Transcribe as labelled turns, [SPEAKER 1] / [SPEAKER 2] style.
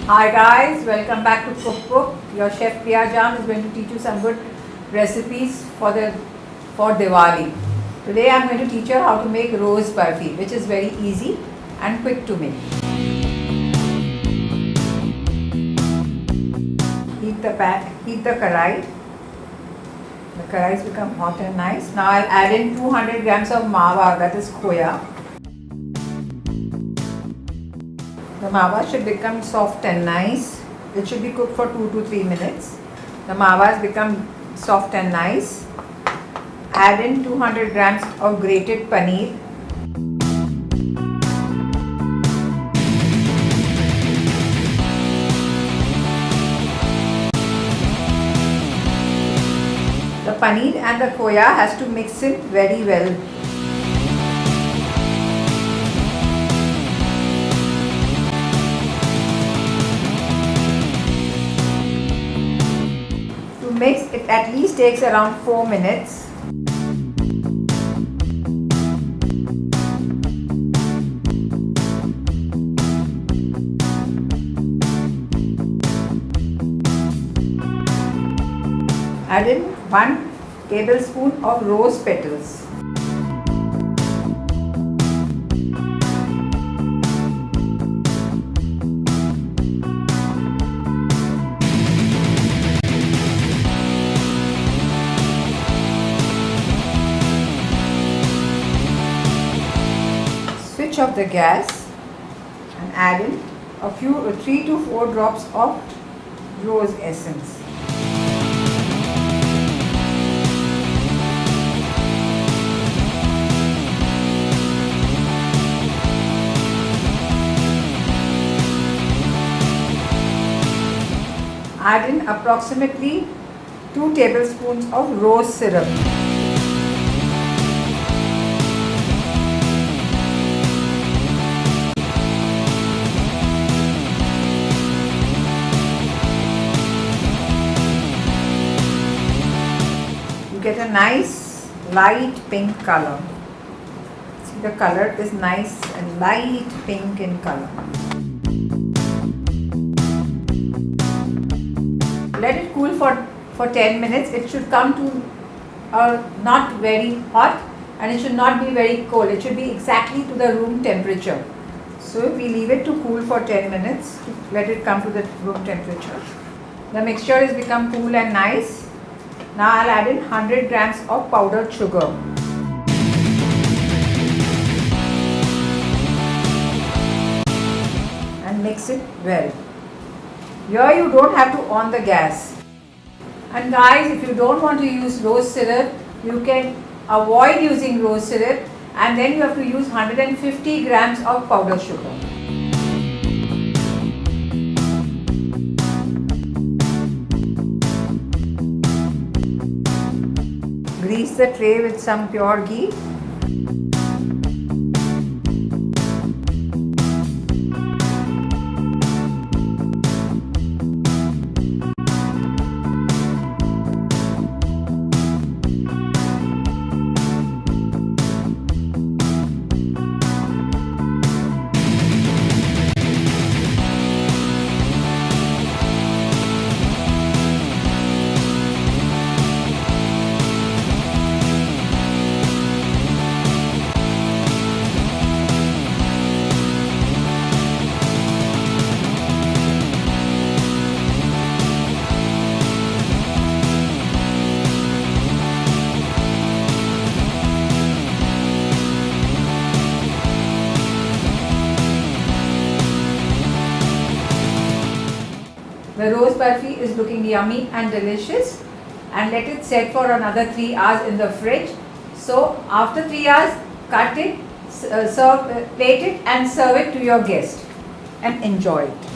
[SPEAKER 1] Hi guys, welcome back to Cookbook. Your chef Priya Jam is going to teach you some good recipes for Diwali. Today I am going to teach you how to make rose barfi, which is very easy and quick to make. Heat the karai. The karais become hot and nice. Now I'll add in 200 grams of mawa, that is khoya. The mawa should become soft and nice. It should be cooked for 2 to 3 minutes. The mawa has become soft and nice. Add in 200 grams of grated paneer. The paneer and the khoya has to mix in very well. To mix, it at least takes around 4 minutes. Add in 1 tablespoon of rose petals. Switch off the gas and add in a few 3 to 4 drops of rose essence. Add in approximately 2 tablespoons of rose syrup. You get a nice light pink color. See, the color is nice and light pink in color. Let it cool for 10 minutes. It should come to not very hot and it should not be very cold. It should be exactly to the room temperature. So we leave it to cool for 10 minutes. Let it come to the room temperature. The mixture has become cool and nice. Now I'll add in 100 grams of powdered sugar. And mix it well. Here you don't have to on the gas. And guys, if you don't want to use rose syrup, you can avoid using rose syrup and then you have to use 150 grams of powdered sugar. Grease the tray with some pure ghee. The rose barfi is looking yummy and delicious, and let it set for another 3 hours in the fridge. So after 3 hours, cut it, plate it and serve it to your guest and enjoy it.